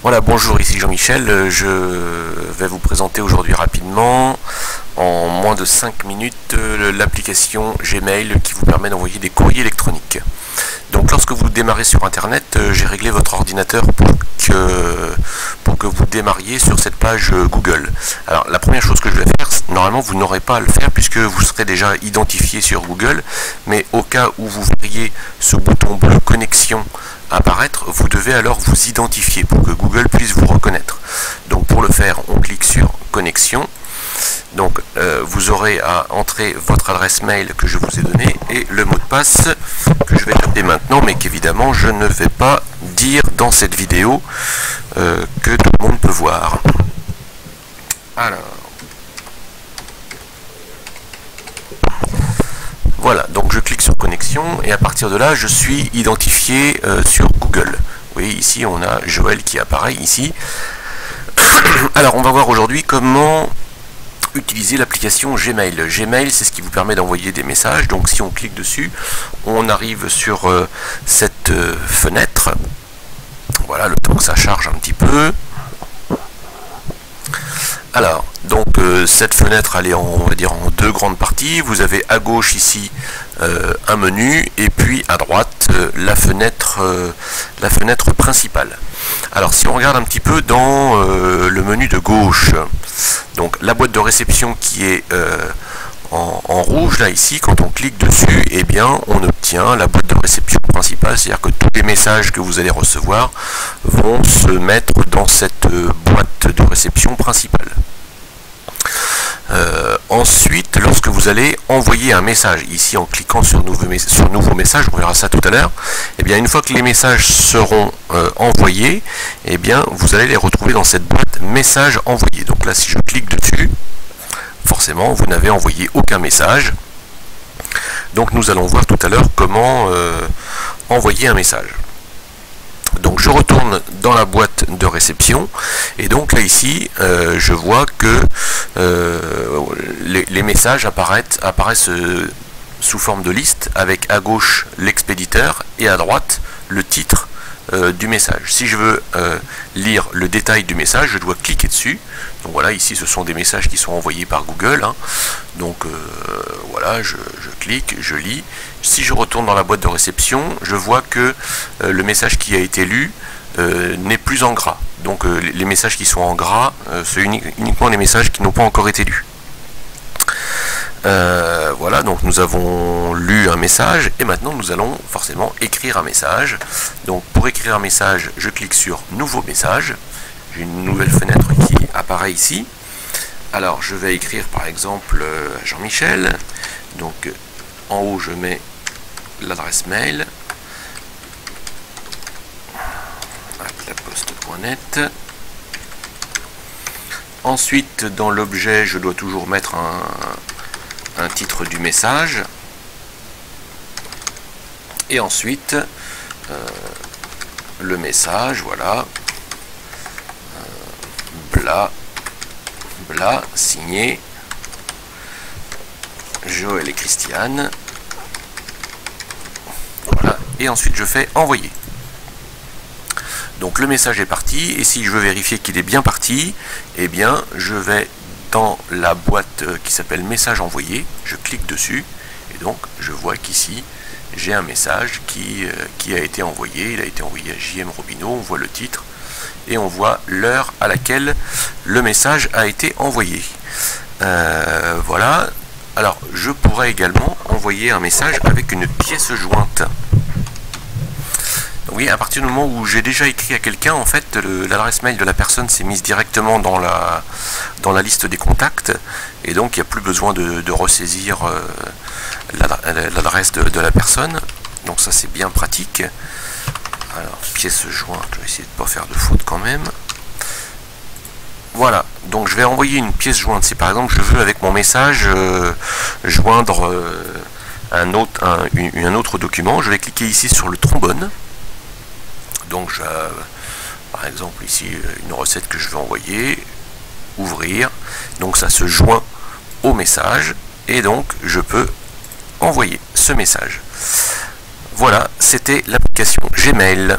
Voilà, bonjour, ici Jean-Michel. Je vais vous présenter aujourd'hui rapidement, en moins de 5 minutes, l'application Gmail qui vous permet d'envoyer des courriers électroniques. Donc lorsque vous démarrez sur Internet, j'ai réglé votre ordinateur pour que vous démarriez sur cette page Google. Alors la première chose que je vais faire, normalement vous n'aurez pas à le faire puisque vous serez déjà identifié sur Google, mais au cas où vous verriez ce bouton bleu connexion apparaître, vous devez alors vous identifier pour que Google puisse vous reconnaître. Donc pour le faire, on clique sur connexion. Donc vous aurez à entrer votre adresse mail que je vous ai donnée et le mot de passe que je vais taper maintenant, mais qu'évidemment je ne vais pas dire dans cette vidéo que tout le monde peut voir. Alors voilà, donc je clique sur connexion et à partir de là je suis identifié sur Google. Vous voyez ici on a Joël qui apparaît ici. Alors on va voir aujourd'hui comment utiliser l'application Gmail. Gmail, c'est ce qui vous permet d'envoyer des messages. Donc si on clique dessus, on arrive sur cette fenêtre. Voilà, le temps que ça charge un petit peu. Alors, donc cette fenêtre, elle est on va dire en deux grandes parties. Vous avez à gauche ici un menu et puis à droite la fenêtre principale. Alors si on regarde un petit peu dans le menu de gauche, donc la boîte de réception qui est en rouge là ici, quand on clique dessus, eh bien on obtient la boîte de réception principale, c'est-à-dire que tous les messages que vous allez recevoir vont se mettre dans cette boîte de réception principale. Ensuite, lorsque vous allez envoyer un message, ici en cliquant sur nouveau message, on verra ça tout à l'heure, et bien une fois que les messages seront envoyés, et bien vous allez les retrouver dans cette boîte message envoyé. Donc là, si je clique dessus, forcément vous n'avez envoyé aucun message. Donc nous allons voir tout à l'heure comment envoyer un message. Donc je retourne dans la boîte de réception et donc là ici je vois que les messages apparaissent sous forme de liste avec à gauche l'expéditeur et à droite le titre du message. Si je veux lire le détail du message, je dois cliquer dessus. Donc voilà, ici ce sont des messages qui sont envoyés par Google, hein. Donc voilà, je clique, je lis. Si je retourne dans la boîte de réception, je vois que le message qui a été lu n'est plus en gras. Donc les messages qui sont en gras, c'est uniquement les messages qui n'ont pas encore été lus. Voilà, donc nous avons lu un message et maintenant nous allons forcément écrire un message. Donc pour écrire un message, je clique sur nouveau message. J'ai une nouvelle fenêtre qui apparaît ici. Alors je vais écrire par exemple Jean-Michel. Donc en haut je mets l'adresse mail laposte.net. Ensuite dans l'objet je dois toujours mettre un titre du message et ensuite le message, voilà, bla signé Joël et Christiane. Voilà, et ensuite je fais envoyer. Donc le message est parti et si je veux vérifier qu'il est bien parti, eh bien je vais dans la boîte qui s'appelle message envoyé, je clique dessus et donc je vois qu'ici j'ai un message qui a été envoyé. Il a été envoyé à JM Robineau, on voit le titre et on voit l'heure à laquelle le message a été envoyé. Voilà. Alors je pourrais également envoyer un message avec une pièce jointe. Oui, à partir du moment où j'ai déjà écrit à quelqu'un, en fait, l'adresse mail de la personne s'est mise directement dans la liste des contacts, et donc il n'y a plus besoin de ressaisir l'adresse de la personne. Donc ça c'est bien pratique. Alors, pièce jointe, je vais essayer de ne pas faire de faute quand même. Voilà, donc je vais envoyer une pièce jointe. Si par exemple je veux avec mon message joindre un autre document, je vais cliquer ici sur le trombone. Donc par exemple ici une recette que je veux envoyer, ouvrir, donc ça se joint au message et donc je peux envoyer ce message. Voilà, c'était l'application Gmail.